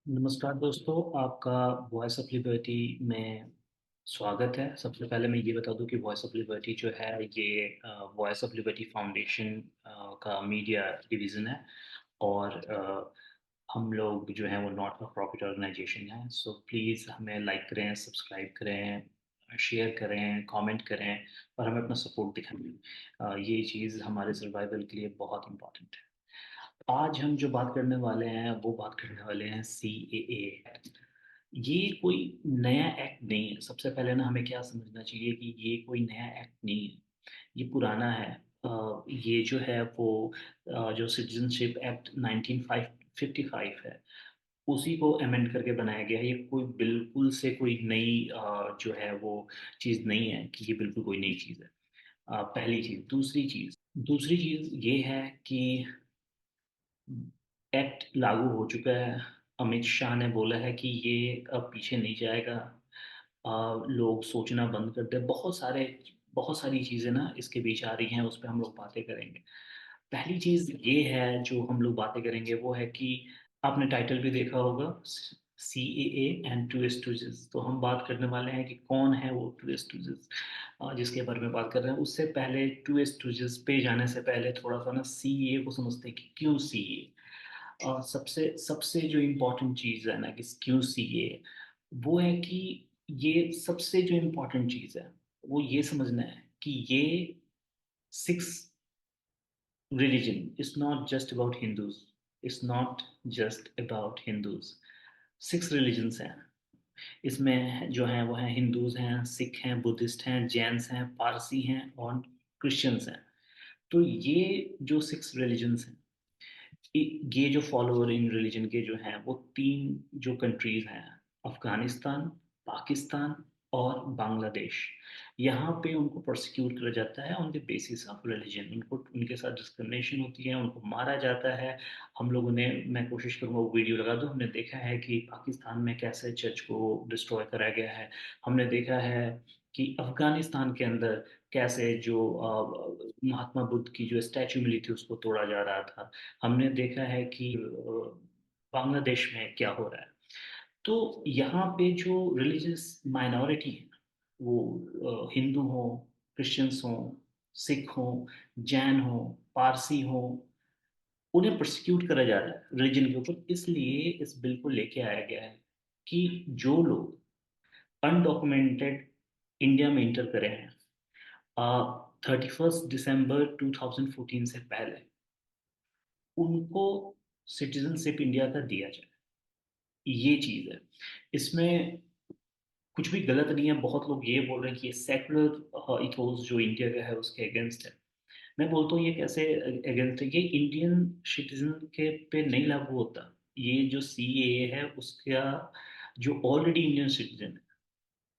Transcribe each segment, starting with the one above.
नमस्कार दोस्तों, आपका वॉइस ऑफ लिबर्टी में स्वागत है। सबसे पहले मैं ये बता दूं कि वॉइस ऑफ लिबर्टी जो है ये वॉइस ऑफ लिबर्टी फाउंडेशन का मीडिया डिवीज़न है। और हम लोग जो हैं वो नॉट फॉर प्रॉफिट ऑर्गेनाइजेशन है। सो प्लीज़ हमें लाइक करें, सब्सक्राइब करें, शेयर करें, कमेंट करें और हमें अपना सपोर्ट दिखाएं। ये चीज़ हमारे सर्वाइवल के लिए बहुत इम्पोर्टेंट है। आज हम जो बात करने वाले हैं वो बात करने वाले हैं CAA। ये कोई नया एक्ट नहीं है। सबसे पहले ना हमें क्या समझना चाहिए कि ये कोई नया एक्ट नहीं है, ये पुराना है। ये जो है वो जो सिटीजनशिप एक्ट 1955 है, उसी को अमेंड करके बनाया गया है। ये कोई बिल्कुल से कोई नई जो है वो चीज़ नहीं है कि ये बिल्कुल कोई नई चीज़ है। पहली चीज़। दूसरी चीज़ ये है कि एक्ट लागू हो चुका है। अमित शाह ने बोला है कि ये अब पीछे नहीं जाएगा। लोग सोचना बंद कर दे। बहुत सारी चीज़ें ना इसके बीच आ रही हैं, उस पर हम लोग बातें करेंगे। पहली चीज़ ये है जो हम लोग बातें करेंगे वो है कि आपने टाइटल भी देखा होगा, CAA एंड टू एस्टूजेस। तो हम बात करने वाले हैं कि कौन है वो टू एस्टूजेस जिसके बारे में बात कर रहे हैं। उससे पहले टू एस्टूजेस पे जाने से पहले थोड़ा सा ना CAA को समझते हैं कि क्यों CAA। सबसे सबसे जो इम्पोर्टेंट चीज़ है ना कि क्यों CAA, वो है कि ये सबसे जो इम्पोर्टेंट चीज़ है वो ये समझना है कि ये six religion is not just about Hindus. It's not just about Hindus. Six religions हैं इसमें। जो हैं वो हैं हिंदूज हैं, सिख हैं, बुद्धिस्ट हैं, जैन्स हैं, पारसी हैं और क्रिश्चियंस हैं। तो ये जो सिक्स रिलीजन्स हैं, ये जो फॉलोअर इन रिलीजन के जो हैं वो तीन जो कंट्रीज हैं, अफगानिस्तान, पाकिस्तान और बांग्लादेश। यहाँ पे उनको प्रोसिक्यूट किया जाता है on the basis of religion. उनको उनके साथ डिस्क्रिमिनेशन होती है, उनको मारा जाता है। हम लोगों ने, मैं कोशिश करूँगा वो वीडियो लगा दूँ, हमने देखा है कि पाकिस्तान में कैसे चर्च को डिस्ट्रॉय करा गया है। हमने देखा है कि अफगानिस्तान के अंदर कैसे जो महात्मा बुद्ध की जो स्टैचू मिली थी उसको तोड़ा जा रहा था। हमने देखा है कि बांग्लादेश में क्या हो रहा है। तो यहाँ पे जो रिलीजियस माइनॉरिटी है वो हिंदू हो, क्रिश्चियंस हो, सिख हो, जैन हो, पारसी हो, उन्हें प्रोसिक्यूट करा जा रहा है रिलीजन के ऊपर। इसलिए इस बिल को लेके आया गया है कि जो लोग अनडॉक्यूमेंटेड इंडिया में इंटर करे हैं 31 दिसंबर 2014 से पहले, उनको सिटीजनशिप इंडिया का दिया जाए। ये चीज़ है इसमें। कुछ भी गलत नहीं है। बहुत लोग ये बोल रहे हैं कि ये सेकुलर इथोस जो इंडिया का है उसके अगेंस्ट है। मैं बोलता हूँ ये कैसे अगेंस्ट है। ये इंडियन सिटीजन के पे नहीं लागू होता। ये जो CAA है उसका जो ऑलरेडी इंडियन सिटीजन है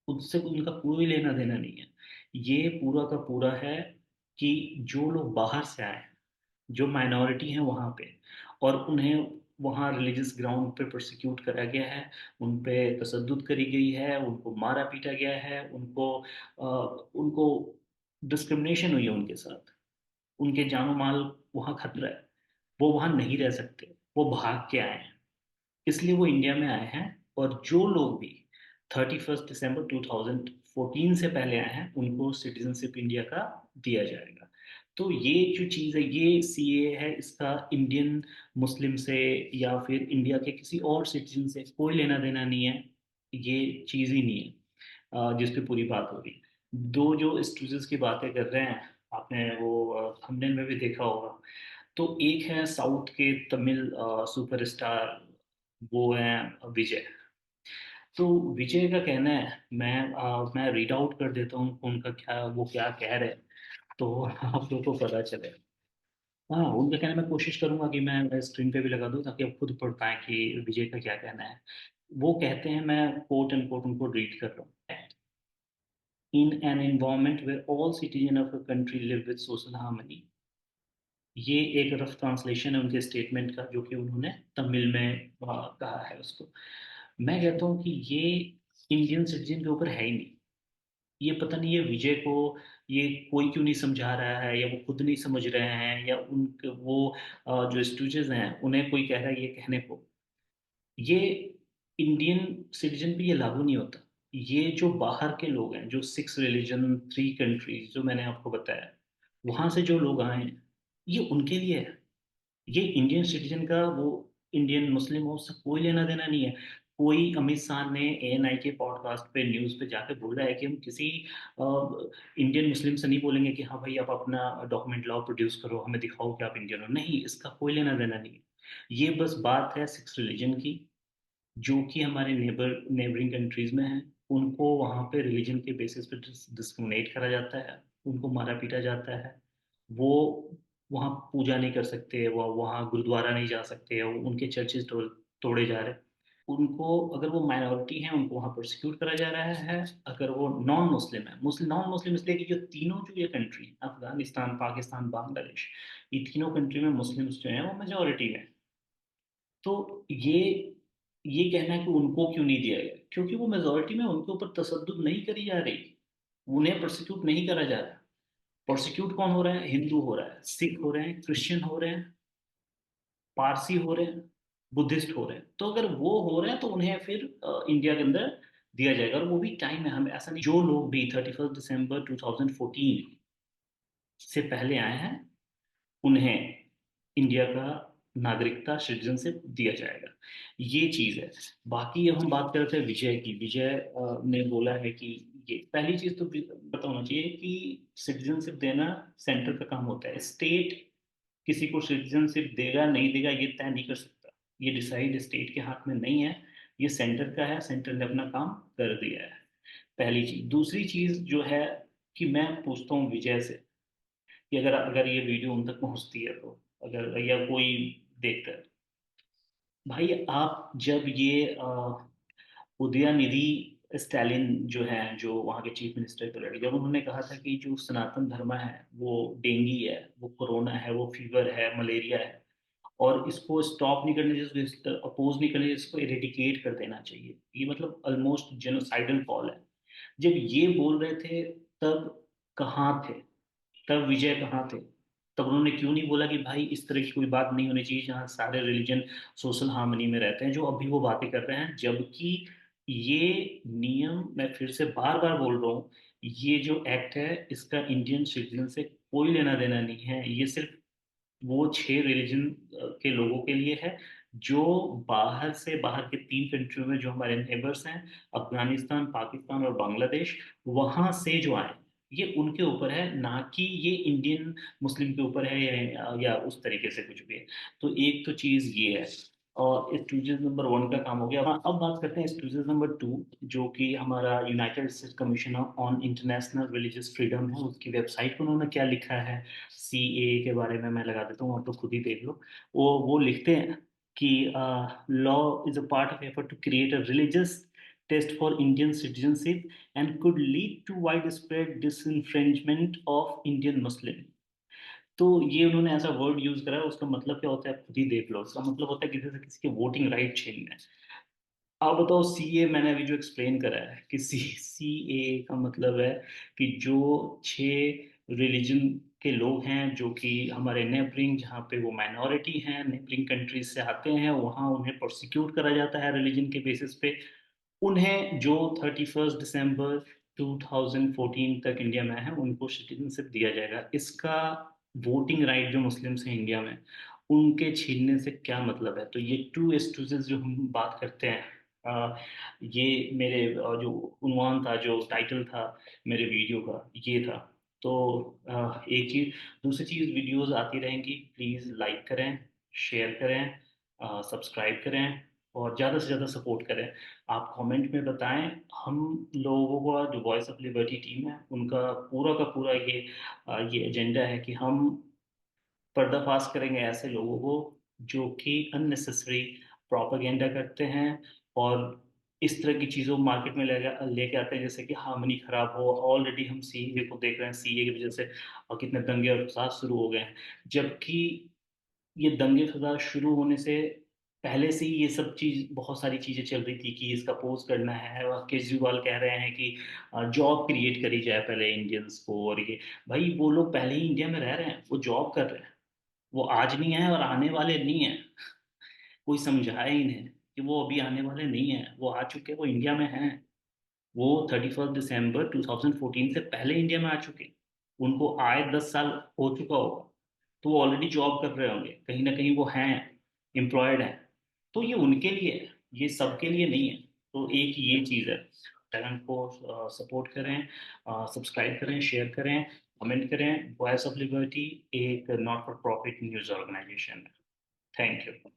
उससे उनका कोई लेना देना नहीं है। ये पूरा का पूरा है कि जो लोग बाहर से आए हैं, जो माइनॉरिटी हैं वहाँ पे, और उन्हें वहाँ रिलीजियस ग्राउंड पे प्रोसिक्यूट करा गया है, उन पे तशद्दुद करी गई है, उनको मारा पीटा गया है, उनको डिस्क्रिमिनेशन हुई है उनके साथ, उनके जानो माल वहाँ खतरा है। वो वहाँ नहीं रह सकते, वो भाग के आए हैं, इसलिए वो इंडिया में आए हैं। और जो लोग भी 31 दिसंबर 2014 से पहले आए हैं उनको सिटीजनशिप इंडिया का दिया जाएगा। तो ये जो चीज़ है ये CAA है, इसका इंडियन मुस्लिम से या फिर इंडिया के किसी और सिटीजन से कोई लेना देना नहीं है। ये चीज़ ही नहीं है जिस पे पूरी बात हो रही है। दो जो स्टूडेंट्स की बातें कर रहे हैं, आपने वो थंबनेल में भी देखा होगा। तो एक है साउथ के तमिल सुपरस्टार, वो हैं विजय। तो विजय का कहना है, मैं रीड आउट कर देता हूँ उनका क्या, वो क्या कह रहे हैं, तो आप लोग को पता चले। हाँ, उनका कहना मैं कोशिश करूंगा कि मैं स्क्रीन पे भी लगा दूं ताकि आप खुद पढ़ पाएं कि विजय का क्या कहना है। वो कहते हैं, मैं कोट एंड कोट उनको रीड कर रहा हूँ। In an environment where all citizen of a country live with social harmony. ये एक रफ ट्रांसलेशन है उनके स्टेटमेंट का जो कि उन्होंने तमिल में कहा है उसको। मैं कहता हूँ कि ये इंडियन सिटीजन के ऊपर है ही नहीं। ये पता नहीं, ये विजय को ये कोई क्यों नहीं समझा रहा है, या वो खुद नहीं समझ रहे हैं, या उन वो जो स्टूडेंट्स हैं उन्हें कोई कह रहा है ये कहने को। ये इंडियन सिटीजन पे ये लागू नहीं होता। ये जो बाहर के लोग हैं, जो 6 रिलीजन 3 कंट्रीज जो मैंने आपको बताया, वहां से जो लोग आए हैं, ये उनके लिए है। ये इंडियन सिटीजन का, वो इंडियन मुस्लिम हो, उससे कोई लेना देना नहीं है। कोई अमित शाह ने एएनआई के पॉडकास्ट पे न्यूज पे जाके बोल रहा है कि हम किसी इंडियन मुस्लिम से नहीं बोलेंगे कि हाँ भाई आप अपना डॉक्यूमेंट लाओ, प्रोड्यूस करो, हमें दिखाओ कि आप इंडियन हो। नहीं, इसका कोई लेना देना नहीं है। ये बस बात है 6 रिलीजन की, जो कि हमारे नेबरिंग कंट्रीज में हैं। उनको वहाँ पे रिलीजन के बेसिस पे डिस्क्रिमिनेट करा जाता है, उनको मारा पीटा जाता है। वो वहाँ पूजा नहीं कर सकते, वो वहाँ गुरुद्वारा नहीं जा सकते, उनके चर्चेज तोड़े जा रहे हैं। उनको, अगर वो माइनॉरिटी हैं, उनको वहाँ प्रोसिक्यूट करा जा रहा है। अगर वो नॉन मुस्लिम है, मुस्लिम नॉन मुस्लिम इसलिए कि जो तीनों जो ये कंट्री, अफगानिस्तान, पाकिस्तान, बांग्लादेश, ये तीनों कंट्री में मुस्लिम्स जो हैं वो मेजोरिटी में। तो ये कहना है कि उनको क्यों नहीं दिया गया, क्योंकि वो मेजोरिटी में, उनके ऊपर तशद्दुद नहीं करी जा रही, उन्हें प्रोसिक्यूट नहीं करा जा रहा। प्रोसिक्यूट कौन हो रहा है? हिंदू हो रहा है, सिख हो रहे हैं, क्रिश्चियन हो रहे हैं, पारसी हो रहे हैं, बुद्धिस्ट हो रहे हैं। तो अगर वो हो रहे हैं तो उन्हें फिर इंडिया के अंदर दिया जाएगा, और वो भी टाइम है। हमें ऐसा नहीं, जो लोग भी 31 दिसंबर 2014 से पहले आए हैं, उन्हें इंडिया का नागरिकता, सिटीजनशिप दिया जाएगा। ये चीज है। बाकी अब हम बात करते हैं विजय की। विजय ने बोला है कि ये पहली चीज तो पता होना चाहिए कि सिटीजनशिप देना सेंटर का काम होता है। स्टेट किसी को सिटीजनशिप देगा नहीं देगा ये तय नहीं कर सकता। ये डिसाइड स्टेट के हाथ में नहीं है, ये सेंटर का है। सेंटर ने अपना काम कर दिया है, पहली चीज। दूसरी चीज जो है कि मैं पूछता हूँ विजय से कि अगर अगर ये वीडियो उन तक पहुंचती है, तो अगर या कोई देखता है, भाई आप जब ये उदयनिधि स्टालिन जो है, जो वहाँ के चीफ मिनिस्टर के लड़के, जब उन्होंने कहा था कि जो सनातन धर्म है वो डेंगी है, वो कोरोना है, वो फीवर है, मलेरिया है, और इसको स्टॉप नहीं करने चाहिए, इसको अपोज नहीं करने चाहिए, इसको इरेडिकेट कर देना चाहिए, ये मतलब ऑलमोस्ट जेनोसाइडल कॉल है। जब ये बोल रहे थे, तब कहाँ थे? तब विजय कहाँ थे? तब उन्होंने क्यों नहीं बोला कि भाई इस तरह की कोई बात नहीं होनी चाहिए जहाँ सारे रिलीजन सोशल हार्मनी में रहते हैं, जो अभी वो बातें कर रहे हैं। जबकि ये नियम, मैं फिर से बार बार बोल रहा हूँ, ये जो एक्ट है इसका इंडियन सिटीजन से कोई लेना देना नहीं है। ये सिर्फ वो 6 रिलीजन के लोगों के लिए है, जो बाहर से, बाहर के 3 कंट्रियों में जो हमारे नेबर्स हैं, अफगानिस्तान, पाकिस्तान और बांग्लादेश, वहां से जो आए, ये उनके ऊपर है, ना कि ये इंडियन मुस्लिम के ऊपर है, या उस तरीके से कुछ भी है। तो एक तो चीज ये है। और स्टूडेंट नंबर 1 का काम हो गया। हाँ, अब बात करते हैं स्टूडेंट नंबर 2, जो कि हमारा United states commission on international religious freedom है। उसकी वेबसाइट पर उन्होंने क्या लिखा है, सीए के बारे में मैं लगा देता हूँ, आप लोग खुद ही देख लो। वो लिखते हैं कि law is a part of effort to create a religious test for Indian citizenship and could lead to widespread disenfranchisement of Indian Muslim. तो ये उन्होंने ऐसा वर्ड यूज करा है, उसका मतलब क्या होता है आप खुद ही देख लो। उसका मतलब होता है किसी से किसी के वोटिंग राइट छीनना है। आप बताओ, सीए मैंने अभी जो एक्सप्लेन करा है कि सीए का मतलब है कि जो 6 रिलीजन के लोग हैं, जो कि हमारे नेबरिंग, जहाँ पे वो माइनॉरिटी हैं, नेबरिंग कंट्रीज से आते हैं, वहाँ उन्हें प्रोसिक्यूट करा जाता है रिलीजन के बेसिस पे। उन्हें जो 31 दिसंबर 2014 तक इंडिया में है, उनको सिटीजनशिप दिया जाएगा। इसका वोटिंग राइट जो मुस्लिम्स हैं इंडिया में, उनके छीनने से क्या मतलब है? तो ये टू एस्टूजेस जो हम बात करते हैं, ये मेरे जो उन्वान था, जो टाइटल था मेरे वीडियो का, ये था। तो एक चीज, दूसरी चीज, वीडियोस आती रहेंगी, प्लीज लाइक करें, शेयर करें, सब्सक्राइब करें, और ज़्यादा से ज़्यादा सपोर्ट करें। आप कमेंट में बताएं। हम लोगों का जो वॉइस ऑफ लिबर्टी टीम है, उनका पूरा का पूरा ये एजेंडा है कि हम पर्दाफाश करेंगे ऐसे लोगों को जो कि अननेसेसरी प्रोपागेंडा करते हैं, और इस तरह की चीज़ों को मार्केट में लेके आते हैं, जैसे कि हार्मनी खराब हो। ऑलरेडी हम सीए को देख रहे हैं, सीए की वजह से कितने दंगे और फसाद शुरू हो गए हैं। जबकि ये दंगे फसाद शुरू होने से पहले से ही ये सब चीज, बहुत सारी चीजें चल रही थी कि इसका पोज करना है। और केजरीवाल कह रहे हैं कि जॉब क्रिएट करी जाए पहले इंडियंस को, और ये, भाई वो लोग पहले ही इंडिया में रह रहे हैं, वो जॉब कर रहे हैं, वो आज नहीं है और आने वाले नहीं है। कोई समझाए इन्हें। कि वो अभी आने वाले नहीं हैं, वो आ चुके हैं, वो इंडिया में हैं। वो 31 दिसंबर 2014 से पहले इंडिया में आ चुके हैं। उनको आए 10 साल हो चुका होगा, तो वो ऑलरेडी जॉब कर रहे होंगे, कहीं ना कहीं वो हैं, एम्प्लॉयड हैं। तो ये उनके लिए है, ये सबके लिए नहीं है। तो एक ये चीज़ है, टैलेंट को सपोर्ट करें, सब्सक्राइब करें, शेयर करें, कमेंट करें। वॉइस ऑफ लिबर्टी एक not for profit news organisation है। Thank you.